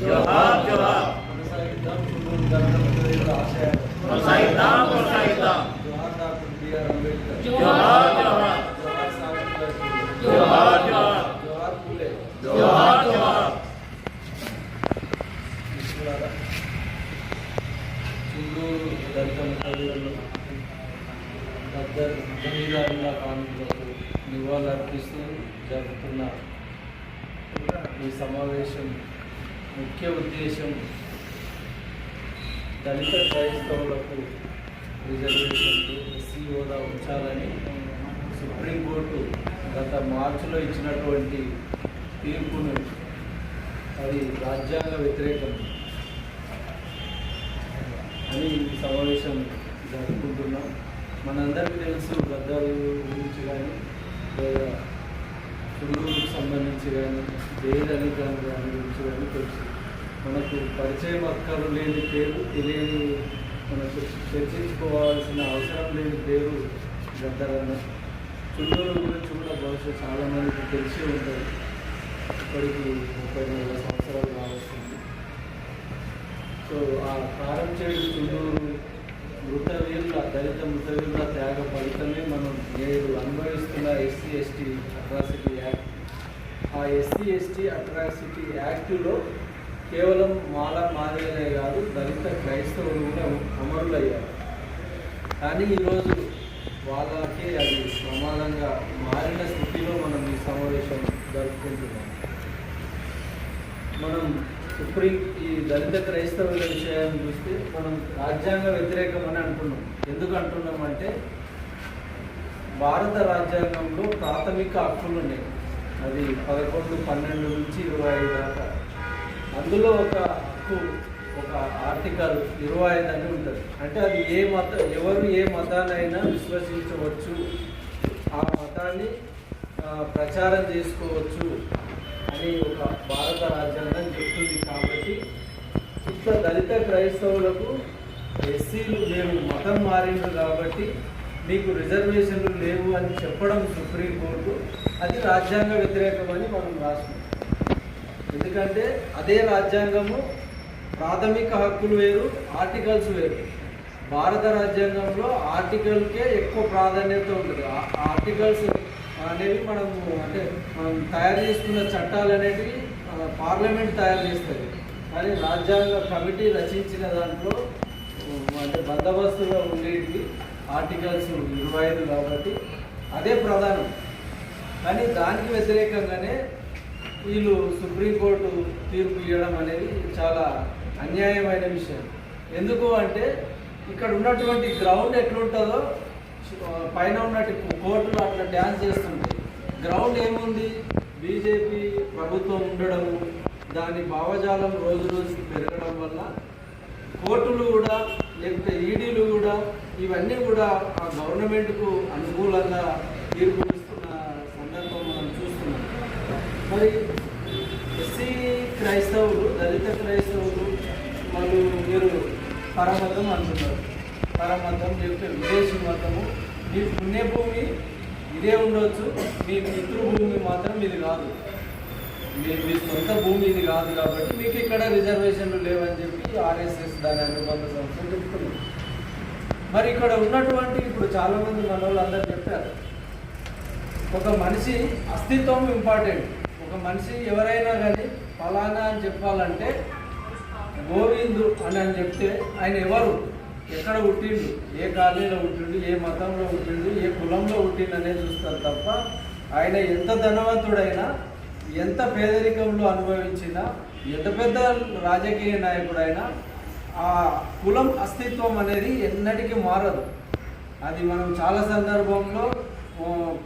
జోహార్ జోహార్ కొనసాగిద్దాం చుండూరు దళిత ఆశయాలు కొనసాగిద్దాం కొనసాగిద్దాం జోహార్ డాక్టర్ బిఆర్ అంబేద్కర్ జోహార్ జోహార్ జోహార్ సావిత్రిబాయి జోహార్ జోహార్ జోహార్ పూలే జోహార్ జోహార్ చుండూరు దళిత ముఖ్యులు గద్దర్ కార్మికులకు నివాళులర్పిస్తూ జరుపుతున్న ఈ సమావేశం ముఖ్య ఉద్దేశం దళిత క్రైస్తవులకు రిజర్వేషన్లు ఎస్సీ హోదా ఉంచాలని సుప్రీంకోర్టు గత మార్చిలో ఇచ్చినటువంటి తీర్పును అది రాజ్యాంగ వ్యతిరేకం అని ఈ సమావేశం జరుపుకుంటున్నాం. మనందరికీ తెలుసు గద్దర్ గురించి కానీ లేదా చుండూరుకు సంబంధించి కానీ వేదనికరణ గారి గురించి కానీ తెలుసు. మనకు పరిచయం అక్కరు లేని పేరు, తెలియని మనకు చర్చించుకోవాల్సిన అవసరం లేని పేరు గద్దర్ అన్న. చుండూరు గురించి కూడా బహుశా చాలామందికి తెలిసి ఉంటుంది. ఇప్పటికి 34 సంవత్సరాలు కావస్తుంది. సో ఆ కారంచేడు చుండూరు మృతవీరుల దళిత మృతవీరుల త్యాగ ఫలితమే మనం నేడు అనుభవిస్తున్న ఎస్సీ ఎస్టీ అట్రాసిటీ యాక్ట్. ఆ ఎస్సీ ఎస్టీ అట్రాసిటీ యాక్టులో కేవలం మాదిరినే కాదు దళిత క్రైస్తవులు కూడా అమరులయ్యారు. కానీ ఈరోజు వాళ్ళకే అది ప్రమాదంగా మారిన స్థితిలో మనం ఈ సమావేశం జరుపుకుంటున్నాం. మనం ఈ దళిత క్రైస్తవుల విషయాన్ని చూస్తే మనం రాజ్యాంగ వ్యతిరేకం అని అంటున్నాం. ఎందుకు అంటున్నామంటే భారత రాజ్యాంగంలో ప్రాథమిక హక్కులు ఉన్నాయి. అది 11, 12 నుంచి 25 దాకా. అందులో ఒక హక్కు, ఒక ఆర్టికల్ 25 అని ఉంటుంది. అంటే అది ఎవరు ఏ మతాన్నైనా విశ్వసించవచ్చు, ఆ మతాన్ని ప్రచారం చేసుకోవచ్చు అని ఒక భారత రాజ్యాంగం చెప్తుంది. కాబట్టి ఇట్లా దళిత క్రైస్తవులకు ఎస్సీలు మేము మతం మారిండ్రు కాబట్టి మీకు రిజర్వేషన్లు లేవు అని చెప్పడం సుప్రీంకోర్టు అది రాజ్యాంగ వ్యతిరేకమని మనం రాసినాం. ఎందుకంటే అదే రాజ్యాంగము ప్రాథమిక హక్కులు వేరు, ఆర్టికల్స్ వేరు. భారత రాజ్యాంగంలో ఆర్టికల్కే ఎక్కువ ప్రాధాన్యత ఉంటుంది. ఆర్టికల్స్ అనేవి మనం తయారు చేసుకున్న చట్టాలు అనేటివి పార్లమెంట్ తయారు చేస్తుంది. కానీ రాజ్యాంగ కమిటీ రచించిన దాంట్లో బందోబస్తుగా ఉండేటివి ఆర్టికల్స్ 25 కాబట్టి అదే ప్రధానం. కానీ దానికి వ్యతిరేకంగానే వీళ్ళు సుప్రీంకోర్టు తీర్పు ఇవ్వడం అనేది చాలా అన్యాయమైన విషయం. ఎందుకు అంటే ఇక్కడ ఉన్నటువంటి గ్రౌండ్ ఎట్లుంటుందో పైన ఉన్నట్టు కోర్టులు అట్లా డ్యాన్స్ చేస్తుంటాయి. గ్రౌండ్ ఏముంది? బీజేపీ ప్రభుత్వం ఉండడము, దాని భావజాలం రోజు రోజుకి పెరగడం వల్ల కోర్టులు కూడా లేకపోతే ఈడీలు కూడా ఇవన్నీ కూడా ఆ గవర్నమెంట్కు అనుకూలంగా తీర్పు ఇస్తున్న సందర్భం మనం చూస్తున్నాం. మరి ఎస్సీ క్రైస్తవులు, దళిత క్రైస్తవులు వాళ్ళు మీరు పరమతం అంటున్నారు. పరమతం లేకపోతే విదేశీ మతము, మీ పుణ్యభూమి ఇదే ఉండొచ్చు, మీ పితృభూమి మాత్రం ఇది కాదు, మీ సొంత భూమి ఇది కాదు. కాబట్టి మీకు ఇక్కడ రిజర్వేషన్లు లేవని చెప్పి ఆర్ఎస్ఎస్ దాని అనుబంధ సంస్థలు చెప్తున్నారు. మరి ఇక్కడ ఉన్నటువంటి ఇప్పుడు చాలామంది మన వాళ్ళు అందరూ చెప్పారు, ఒక మనిషి అస్తిత్వం ఇంపార్టెంట్. ఒక మనిషి ఎవరైనా కానీ ఫలానా అని చెప్పాలంటే గోవిందు అని చెప్తే ఆయన ఎవరు, ఎక్కడ పుట్టిండు, ఏ కాలనీలో పుట్టిండు, ఏ మతంలో పుట్టిండు, ఏ కులంలో పుట్టిండు అనేది చూస్తారు తప్ప ఆయన ఎంత ధనవంతుడైనా, ఎంత పేదరికంలో అనుభవించినా, ఎంత పెద్ద రాజకీయ నాయకుడైనా ఆ కులం అస్తిత్వం అనేది ఎన్నటికీ మారదు. అది మనం చాలా సందర్భంలో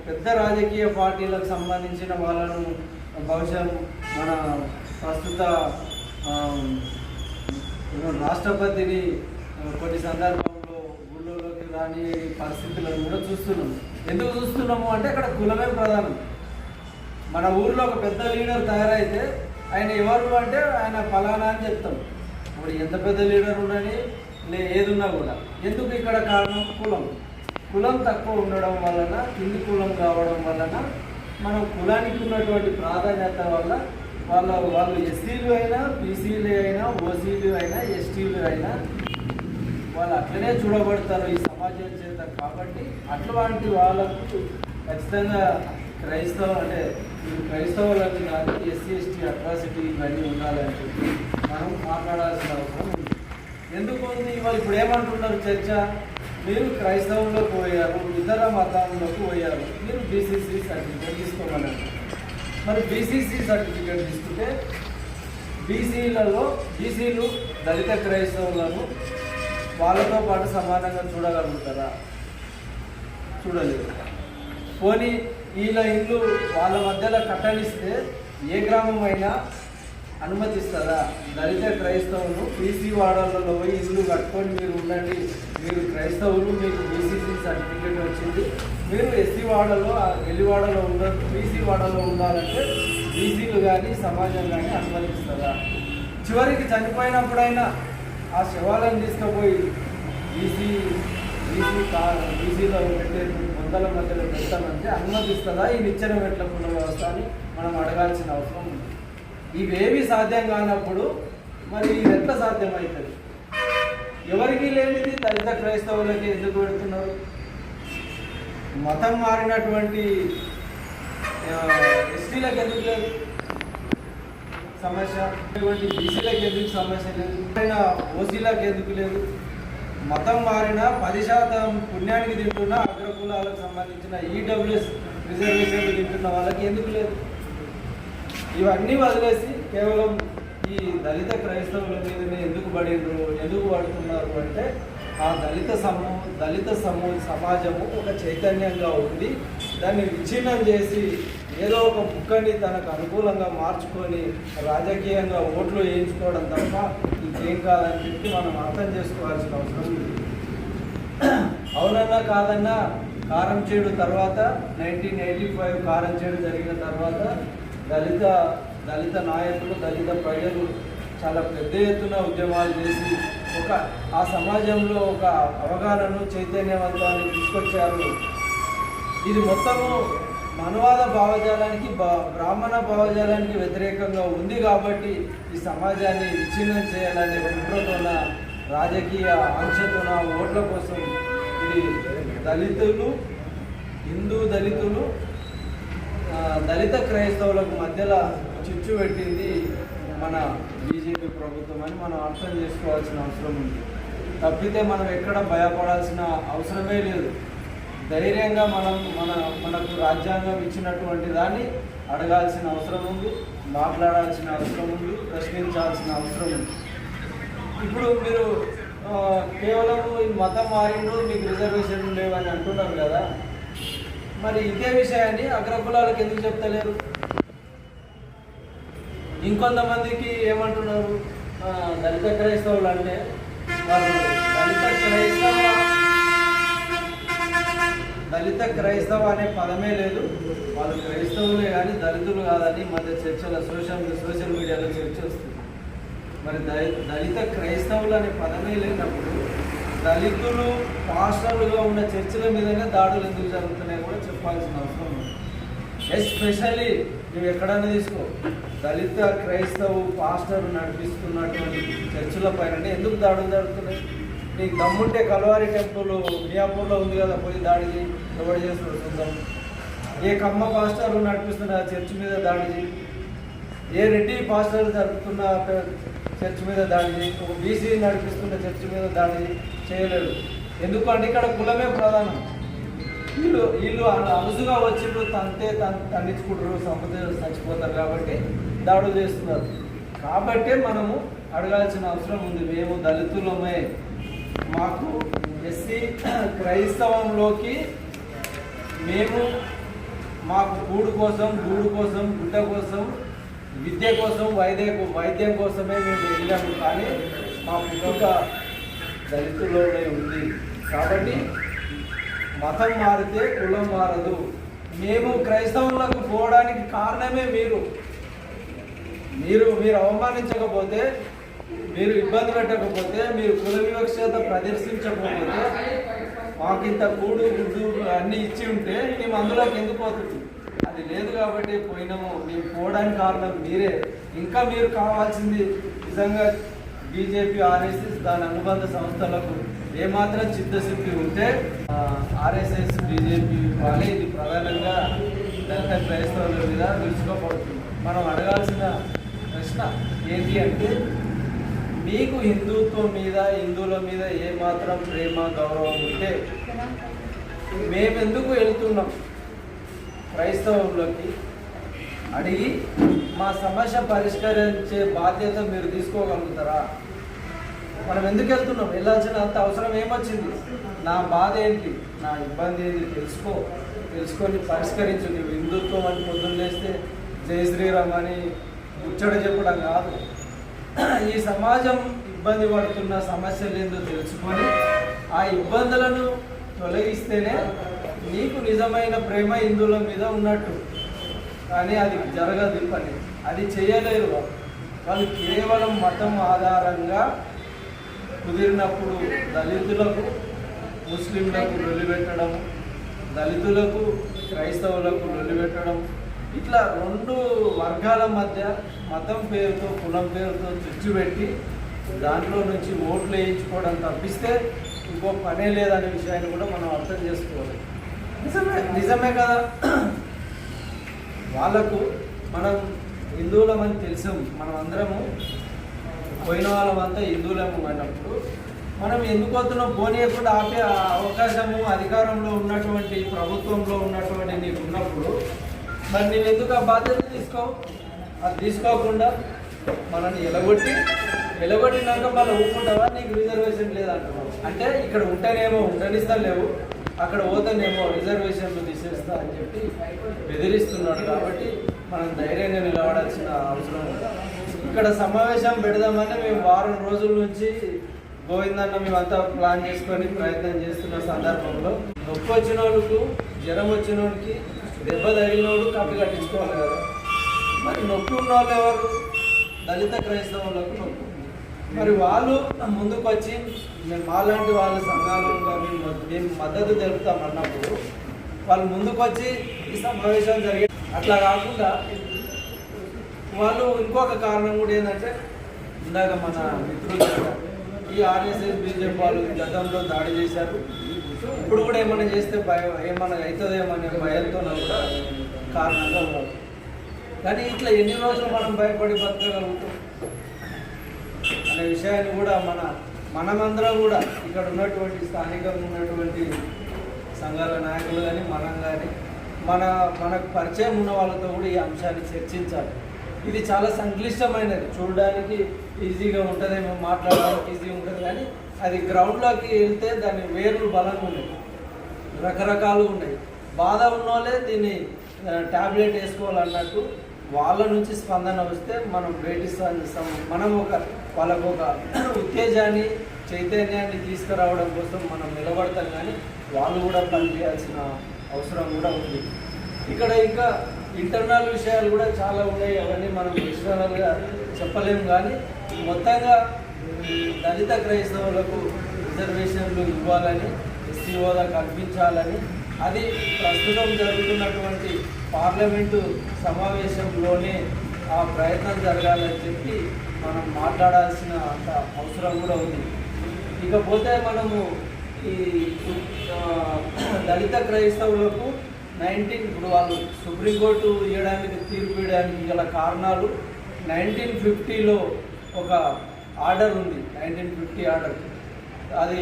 పెద్ద రాజకీయ పార్టీలకు సంబంధించిన వాళ్ళను బహుశా మన ప్రస్తుత రాష్ట్రపతిని కొన్ని సందర్భంలో గుళ్ళలోకి రాని పరిస్థితులను కూడా చూస్తున్నాము. ఎందుకు చూస్తున్నాము అంటే అక్కడ కులమే ప్రధానం. మన ఊర్లో ఒక పెద్ద లీడర్ తయారైతే ఆయన ఎవరు అంటే ఆయన ఫలానా అని చెప్తాం. ఇప్పుడు ఎంత పెద్ద లీడర్ ఉండని ఏది ఉన్నా కూడా ఎందుకు ఇక్కడ కారణం కులం తక్కువ ఉండడం వలన, కింది కులం కావడం వలన మనం కులానికి ఉన్నటువంటి ప్రాధాన్యత వల్ల వాళ్ళు ఎస్సీలు అయినా, బీసీలు అయినా, ఓసీలు అయినా, ఎస్టీలు అయినా వాళ్ళు అట్లనే చూడబడతారు ఈ సమాజం చేత. కాబట్టి అట్లాంటి వాళ్ళకు ఖచ్చితంగా క్రైస్తవులని కాదు, ఎస్సీ ఎస్టీ అట్రాసిటీ ఇవన్నీ ఉండాలని చెప్పి మనం మాట్లాడాల్సిన అవసరం ఉంది. ఎందుకు ఉంది? వాళ్ళు ఇప్పుడు ఏమంటున్నారు చర్చ, మీరు క్రైస్తవుల్లోకి పోయారు, ఇతర మతాల్లోకి పోయారు, మీరు బీసీసీ సర్టిఫికేట్ తీసుకోమన్నారు. మరి బీసీసీ సర్టిఫికేట్ తీసుకుంటే బీసీలు దళిత క్రైస్తవులను వాళ్ళతో పాటు సమానంగా చూడగలుగుతారా? చూడలేదు. పోనీ వీళ్ళ ఇల్లు వాళ్ళ మధ్యలో కట్టనిస్తే ఏ గ్రామం అయినా అనుమతిస్తుందా? దళిత క్రైస్తవులు బీసీ వాడలలో పోయి ఇల్లు కట్టుకొని మీరు ఉండండి, మీరు క్రైస్తవులు, మీకు బీసీసీ సర్టిఫికేట్ వచ్చింది, మీరు ఎస్సీ వాడలో వెలివాడలో బీసీ వాడలో ఉండాలంటే బీసీలు కానీ సమాజం కానీ అనుమతిస్తుందా? చివరికి చనిపోయినప్పుడైనా ఆ శవాలను తీసుకుపోయి బీసీలో పెట్టే వందల మధ్యలో పెట్టాలంటే అనుమతిస్తుందా ఈ నిచ్చెన మెట్ల పునర్వ్యవస్థ అని మనం అడగాల్సిన అవసరం ఉంది. ఇవేవి సాధ్యం కానప్పుడు మరి ఇది ఎట్లా సాధ్యమవుతుంది? ఎవరికి లేనిది దళిత క్రైస్తవులకి ఎందుకు పెడుతున్నారు? మతం మారినటువంటి ఎస్టీలకు ఎందుకు లేదు సమస్య? బీసీలకు ఎందుకు సమస్య లేదు? ఓసీలకు ఎందుకు లేదు? మతం మారిన 10% పుణ్యానికి తింటున్న అగ్రకులాలకు సంబంధించిన ఈడబ్ల్యూఎస్ రిజర్వేషన్లు తింటున్న వాళ్ళకి ఎందుకు లేదు? ఇవన్నీ వదిలేసి కేవలం ఈ దళిత క్రైస్తవుల మీదనే ఎందుకు పడుతున్నారు అంటే ఆ దళిత సమాజము ఒక చైతన్యంగా ఉంది. దాన్ని విచ్ఛిన్నం చేసి ఏదో ఒక ముక్కని తనకు అనుకూలంగా మార్చుకొని రాజకీయంగా ఓట్లు వేయించుకోవడం తప్ప ఇంకేం కాదని చెప్పి మనం అర్థం చేసుకోవాల్సిన అవసరం ఉంది. అవునన్నా కాదన్నా కారంచేడు తర్వాత 1985 కారంచేడు జరిగిన తర్వాత దళిత నాయకులు, దళిత ప్రజలు చాలా పెద్ద ఎత్తున ఉద్యమాలు చేసి ఆ సమాజంలో ఒక అవగాహనను, చైతన్యవంతాన్ని తీసుకొచ్చారు. ఇది మొత్తము మనవాద భావజాలానికి, బ్రాహ్మణ భావజాలానికి వ్యతిరేకంగా ఉంది. కాబట్టి ఈ సమాజాన్ని విచ్ఛిన్నం చేయాలనే కుట్రతోన, రాజకీయ ఆంక్షతోన, ఓట్ల కోసం ఇది హిందూ దళితులు దళిత క్రైస్తవులకు మధ్యలో చిచ్చు పెట్టింది మన బీజేపీ ప్రభుత్వం అని మనం అర్థం చేసుకోవాల్సిన అవసరం ఉంది. తప్పితే మనం ఎక్కడ భయపడాల్సిన అవసరమే లేదు. ధైర్యంగా మనకు రాజ్యాంగం ఇచ్చినటువంటి దాన్ని అడగాల్సిన అవసరం ఉంది, మాట్లాడాల్సిన అవసరం ఉంది, ప్రశ్నించాల్సిన అవసరం ఉంది. ఇప్పుడు మీరు కేవలం ఈ మతం మారిండు, మీకు రిజర్వేషన్లు లేవని అంటున్నారు కదా, మరి ఇదే విషయాన్ని అగ్రకులాలకు ఎందుకు చెప్తలేరు? ఇంకొంతమందికి ఏమంటున్నారు, దళిత క్రైస్తవులు అంటే వాళ్ళు దళిత క్రైస్తవ అనే పదమే లేదు, వాళ్ళు క్రైస్తవులే కానీ దళితులు కాదని మధ్య చర్చల సోషల్ మీడియాలో చర్చ వస్తుంది. మరి దళిత క్రైస్తవులు అనే పదమే లేనప్పుడు దళితులు పాస్టర్లుగా ఉన్న చర్చల మీదనే దాడులు ఎందుకు జరుగుతున్నాయో కూడా చెప్పాల్సిన అవసరం ఉంది. ఎస్పెషల్లీ నువ్వు ఎక్కడైనా తీసుకో, దళిత క్రైస్తవ పాస్టర్ నడిపిస్తున్నటువంటి చర్చిల పైన ఎందుకు దాడులు జరుగుతున్నాయి? నీకు దమ్ముంటే కల్వారి టెంపుల్ మియాపూర్లో ఉంది కదా, పోయి దాడి చేయి. ఎవరు చేస్తున్నాడు సొంతం? ఏ కమ్మ పాస్టర్ నడిపిస్తున్న చర్చ్ మీద దాడి చేయి, ఏ రెడ్డి పాస్టర్ జరుపుతున్న చర్చ్ మీద దాడి చేయి, ఒక బీసీ నడిపిస్తున్న చర్చ్ మీద దాడి చేయలేడు. ఎందుకంటే ఇక్కడ కులమే ప్రధానం. వీళ్ళు అలుసుగా వచ్చిండ్రు, తన్నించుకుంటారు, సముద్రం చచ్చిపోతారు కాబట్టి దాడులు చేస్తున్నారు. కాబట్టే మనము అడగాల్సిన అవసరం ఉంది. మేము దళితులమే, మాకు ఎస్సీ క్రైస్తవంలోకి మాకు గూడు కోసం, గుడ్డ కోసం, విద్య కోసం, వైద్యం కోసమే మేము వెళ్ళాము. కానీ మా పుట్టుక దళితుల్లోనే ఉంది. కాబట్టి మతం మారితే కులం మారదు. మేము క్రైస్తవులకు పోవడానికి కారణమే మీరు అవమానించకపోతే, మీరు ఇబ్బంది పెట్టకపోతే, మీరు కుల వివక్షత ప్రదర్శించకపోతే, మాకింత కూడు గుడ్డు అన్నీ ఇచ్చి ఉంటే మేము అందులోకి ఎందుకు పోతుంది? అది లేదు కాబట్టి పోయినాము. మేము పోవడానికి కారణం మీరే. ఇంకా మీరు కావాల్సింది నిజంగా బీజేపీ, ఆర్ఎస్ఎస్ దాని అనుబంధ సంస్థలకు ఏమాత్రం చిత్తశుద్ధి ఉంటే ఆర్ఎస్ఎస్, బీజేపీ వాళ్ళే ఇది ప్రధానంగా దళిత క్రైస్తవుల మీద విరుచుకోపడుతుంది. మనం అడగాల్సిన ప్రశ్న ఏంటి అంటే, మీకు హిందుత్వం మీద, హిందువుల మీద ఏమాత్రం ప్రేమ, గౌరవం ఉంటే మేమెందుకు వెళ్తున్నాం క్రైస్తవులకి అడిగి మా సమస్య పరిష్కరించే బాధ్యత మీరు తీసుకోగలుగుతారా? మనం ఎందుకు వెళ్తున్నాం? వెళ్ళాల్సిన అంత అవసరం ఏమొచ్చింది? నా బాధ ఏంటి, నా ఇబ్బంది ఏంటి తెలుసుకొని పరిష్కరించు. నువ్వు హిందుత్వం అని పొద్దున్న లేస్తే జై శ్రీరామ్ అని ముచ్చట చెప్పడం కాదు. ఈ సమాజం ఇబ్బంది పడుతున్న సమస్యలు ఏందో తెలుసుకొని ఆ ఇబ్బందులను తొలగిస్తేనే నీకు నిజమైన ప్రేమ హిందువుల మీద ఉన్నట్టు. కానీ అది జరగదు పని, అది చేయలేరు వాళ్ళు. కేవలం మతం ఆధారంగా కుదిరినప్పుడు దళితులకు, ముస్లింలకు లొల్లి పెట్టడం, దళితులకు, క్రైస్తవులకు లొల్లి పెట్టడం, ఇట్లా రెండు వర్గాల మధ్య మతం పేరుతో, కులం పేరుతో చిచ్చు పెట్టి దాంట్లో నుంచి ఓట్లు వేయించుకోవడం తప్పిస్తే ఇంకో పనే లేదనే విషయాన్ని కూడా మనం అర్థం చేసుకోవాలి. నిజమే కదా. వాళ్ళకు మనం హిందువులమని తెలుసు, మనం అందరము పోయిన వాళ్ళమంతా హిందువులము అన్నప్పుడు మనం ఎందుకు వస్తున్నాం? పోనీయకుండా ఆపే అవకాశము అధికారంలో ఉన్నటువంటి, ప్రభుత్వంలో ఉన్నటువంటి నీకు ఉన్నప్పుడు మరి నువ్వు ఎందుకు ఆ బాధ్యత తీసుకోవు? అది తీసుకోకుండా మనల్ని ఎలగొట్టినాక మళ్ళీ ఊపుకుంటావా? నీకు రిజర్వేషన్ లేదంటున్నావు అంటే ఇక్కడ ఉంటేనేమో ఉండనిస్తా లేవు, అక్కడ పోతేనేమో రిజర్వేషన్లు తీసేస్తా అని చెప్పి బెదిరిస్తున్నాడు. కాబట్టి మనం ధైర్యంగా నిలబడాల్సిన అవసరం ఉంది. ఇక్కడ సమావేశం పెడదామని మేము వారం రోజుల నుంచి గోవిందన్న మేమంతా ప్లాన్ చేసుకొని ప్రయత్నం చేస్తున్న సందర్భంలో నొప్పి వచ్చిన వాళ్ళకు, జ్వరం వచ్చిన వాడికి, దెబ్బ తగిలినోడు కప్పి కట్టించుకోవాలి కదా. మరి నొప్పి ఉన్న వాళ్ళు ఎవరు? దళిత క్రైస్తవులకు నొప్పి. మరి వాళ్ళు ముందుకు వచ్చి మేము మాలాంటి వాళ్ళ సంఘాలు మేము మద్దతు తెలుపుతామన్నప్పుడు వాళ్ళు ముందుకు వచ్చి ఈ సమావేశం జరిగే, అట్లా కాకుండా వాళ్ళు ఇంకొక కారణం కూడా ఏంటంటే, ఇందాక మన మిత్రులు ఈ ఆర్ఎస్ఎస్, బీజేపీ వాళ్ళు గతంలో దాడి చేశారు, ఇప్పుడు కూడా ఏమైనా చేస్తే ఏమైనా అవుతుందేమనే భయంతో కూడా కారణంగా ఉన్నారు. కానీ ఇట్లా ఎన్ని రోజులు మనం భయపడి బతకగలుగుతాం అనే విషయాన్ని కూడా మనమందరం కూడా ఇక్కడ ఉన్నటువంటి స్థానికంగా ఉన్నటువంటి సంఘాల నాయకులు కానీ మనం కానీ మనకు పరిచయం ఉన్న వాళ్ళతో కూడా ఈ అంశాన్ని చర్చించాలి. ఇది చాలా సంక్లిష్టమైనది, చూడడానికి ఈజీగా ఉంటుంది, మేము మాట్లాడడానికి ఈజీగా ఉంటుంది, కానీ అది గ్రౌండ్లోకి వెళ్తే దాని వేర్లు బలంగా ఉన్నాయి, రకరకాలుగా ఉన్నాయి. బాధ ఉన్న వాళ్ళే దీన్ని ట్యాబ్లెట్ వేసుకోవాలన్నట్టు వాళ్ళ నుంచి స్పందన వస్తే మనం మనం వాళ్ళకు ఒక ఉత్తేజాన్ని, చైతన్యాన్ని తీసుకురావడం కోసం మనం నిలబడతాం. కానీ వాళ్ళు కూడా పనిచేయాల్సిన అవసరం కూడా ఉంది. ఇక్కడ ఇంకా ఇంటర్నల్ విషయాలు కూడా చాలా ఉన్నాయి, అవన్నీ మనం ఎక్స్టర్నల్గా చెప్పలేము. కానీ మొత్తంగా దళిత క్రైస్తవులకు రిజర్వేషన్లు ఇవ్వాలని, ఎస్సీ హోదా కల్పించాలని, అది ప్రస్తుతం జరుగుతున్నటువంటి పార్లమెంటు సమావేశంలోనే ఆ ప్రయత్నం జరగాలని చెప్పి మనం మాట్లాడాల్సిన అంత అవసరం కూడా ఉంది. ఇకపోతే మనము ఈ దళిత క్రైస్తవులకు ఇప్పుడు వాళ్ళు సుప్రీంకోర్టు తీర్పు ఇవ్వడానికి గల కారణాలు 1950లో ఒక ఆర్డర్ ఉంది, 1950 ఆర్డర్. అది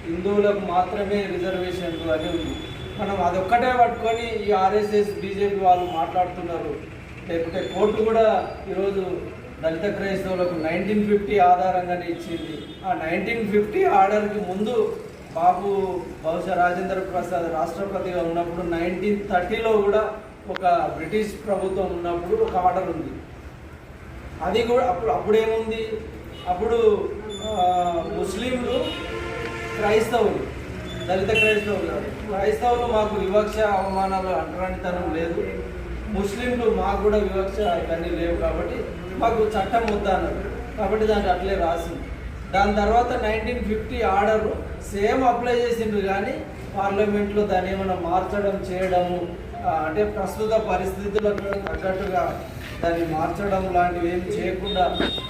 హిందువులకు మాత్రమే రిజర్వేషన్లు అని ఉంది. మనం అదొక్కటే పట్టుకొని ఈ ఆర్ఎస్ఎస్, బీజేపీ వాళ్ళు మాట్లాడుతున్నారు. లేకపోతే కోర్టు కూడా ఈరోజు దళిత క్రైస్తవులకు 1950 ఆధారంగానే ఇచ్చింది. ఆ 1950 ఆర్డర్కి ముందు బాబు బహుశా రాజేంద్ర ప్రసాద్ రాష్ట్రపతిగా ఉన్నప్పుడు 1930లో కూడా ఒక బ్రిటిష్ ప్రభుత్వం ఉన్నప్పుడు ఒక ఆర్డర్ ఉంది. అది కూడా అప్పుడేముంది, అప్పుడు ముస్లింలు, క్రైస్తవులు, దళిత క్రైస్తవులు మాకు వివక్ష, అవమానాలు, అంటరానితనం లేదు, ముస్లింలు మాకు కూడా వివక్ష ఇవన్నీ లేవు, కాబట్టి మాకు చట్టం వద్దన్నారు. కాబట్టి దానికి అట్లే రాసింది. దాని తర్వాత 1950 ఆర్డర్ సేమ్ అప్లై చేసిండ్రు, కానీ పార్లమెంట్లో దాన్ని ఏమైనా మార్చడం చేయడము అంటే ప్రస్తుత పరిస్థితులకు తగ్గట్టుగా దాన్ని మార్చడం లాంటివి ఏమి చేయకుండా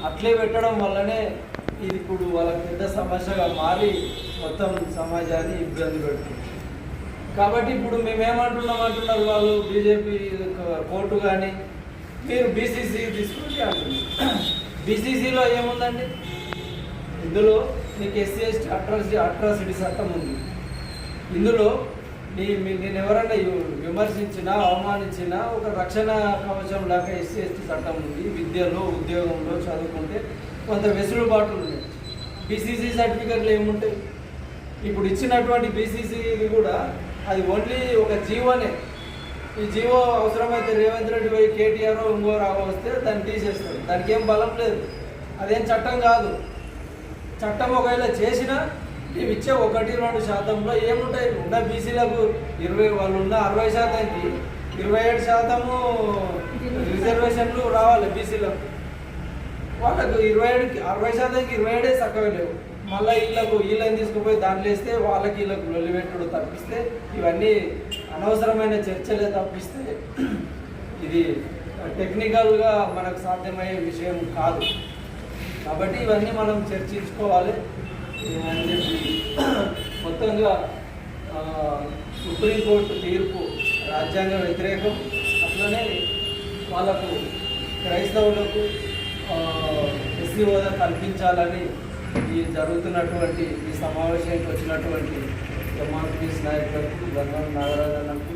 అట్లే పెట్టడం వల్లనే ఇది ఇప్పుడు వాళ్ళకి పెద్ద సమస్యగా మారి మొత్తం సమాజాన్ని ఇబ్బంది పెడుతుంది. కాబట్టి ఇప్పుడు మేమేమంటున్నామంటున్నారు వాళ్ళు బీజేపీ కోర్టు కానీ మీరు బీసీసీ తీసుకుంటే అంటున్నారు. బీసీసీలో ఏముందండి? ఇందులో నీకు ఎస్సీ ఎస్టీ అట్రాసిటీ చట్టం ఉంది. ఇందులో నేను ఎవరైనా విమర్శించినా అవమానించినా ఒక రక్షణ కవచం లాగా ఎస్సీ ఎస్టీ చట్టం ఉంది. విద్యలో ఉద్యోగంలో చదువుకుంటే కొంత వెసులుబాట్లు ఉన్నాయి. బీసీసీ సర్టిఫికెట్లు ఏముంటాయి? ఇప్పుడు ఇచ్చినటువంటి బీసీసీ కూడా అది ఓన్లీ ఒక జీవోనే. ఈ జీవో అవసరమైతే రేవంత్ రెడ్డి పోయి కేటీఆర్ ఇంకో రావో వస్తే దాన్ని తీసేస్తారు. దానికి ఏం బలం లేదు. అదేం చట్టం కాదు. చట్టం ఒకవేళ చేసినా నీవు ఇచ్చే 1-2% ఏముంటాయి? ఉన్న బీసీలకు 20 వాళ్ళు ఉన్న 60%కి 27% రిజర్వేషన్లు రావాలి బీసీలకు. వాళ్ళకు 60%కి 27 చక్కగా లేవు. మళ్ళీ వీళ్ళని తీసుకుపోయి దాంట్లో వేస్తే వాళ్ళకి వీళ్ళకు లొల్లిపెట్టుడు తప్పిస్తే ఇవన్నీ అనవసరమైన చర్చలే తప్పిస్తే ఇది టెక్నికల్గా మనకు సాధ్యమయ్యే విషయం కాదు. కాబట్టి ఇవన్నీ మనం చర్చించుకోవాలి అని చెప్పి మొత్తంగా సుప్రీంకోర్టు తీర్పు రాజ్యాంగ వ్యతిరేకం. అట్లనే వాళ్ళకు క్రైస్తవులకు ఎస్సీ హోదా కల్పించాలని ఈ జరుగుతున్నటువంటి ఈ సమావేశానికి వచ్చినటువంటి జమాత్ నాయకులకు గంగం నాగరాజన్నకు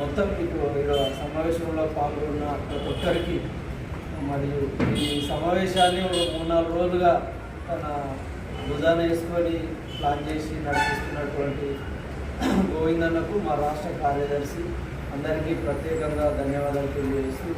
మొత్తం ఇప్పుడు సమావేశంలో పాల్గొన్న ప్రతి ఒక్కరికి మరియు ఈ సమావేశాన్ని 3-4 రోజులుగా తన భుజాన వేసుకొని ప్లాన్ చేసి నడిపిస్తున్నటువంటి గోవిందన్నకు మా రాష్ట్ర కార్యదర్శి అందరికీ ప్రత్యేకంగా ధన్యవాదాలు తెలియజేస్తూ